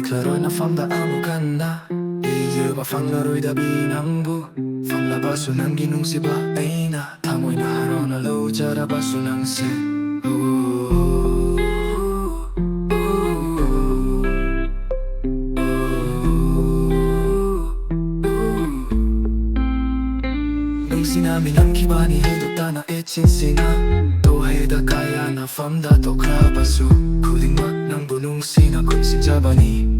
Naglaro na fam da amo ka na Di ba fang laro'y dabi ng bu Fang labaso ng ginong siba ay na Tamoy na haraw na low Jara baso ng si Nung sinamin ang kibani hidok ta na etsinsina Tohay da kaya na fam da to krabaso Kuling mat ng bunong sina kun si Jabani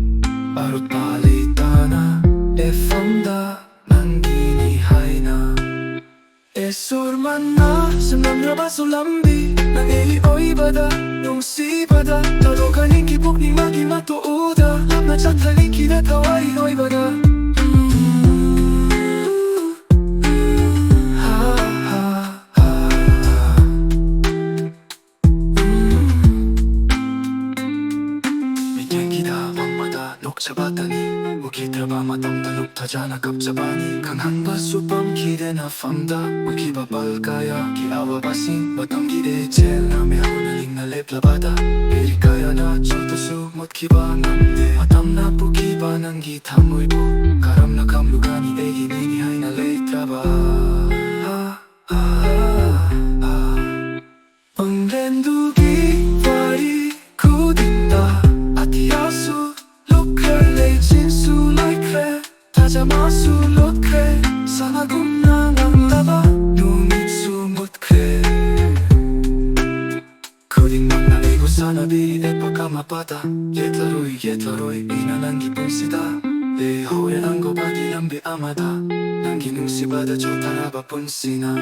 Parot palitana e fam da nang ginihay na E surman na sa namrabaso lambi Nang eioy bada nung si bada Talo kaning kibuk ni magi matuuda Lap na chat haliki na tawari oy bada sa batani Ukitra matang taluk tajana kap sa bani Kanghang baso pang kide na famda Ukibabal kaya kiawa basing Batang kide chel na me hunaling na lepla bata Piri kaya na chotosu mot kiba namne Matam na po kiba ng gitamoy po Karam na kamlugani e hininihay na letra ba Panglendugi wari kudinda Ati asu Masulot kre Sana gumna ng laba Nungit sumot kre Kuding magnaligo sa nabi E pagkamapata Yetlaroy Inanang ipong sita Lehoyan ang gobagi ng amada Nang ginong sibada Chotara ba punsina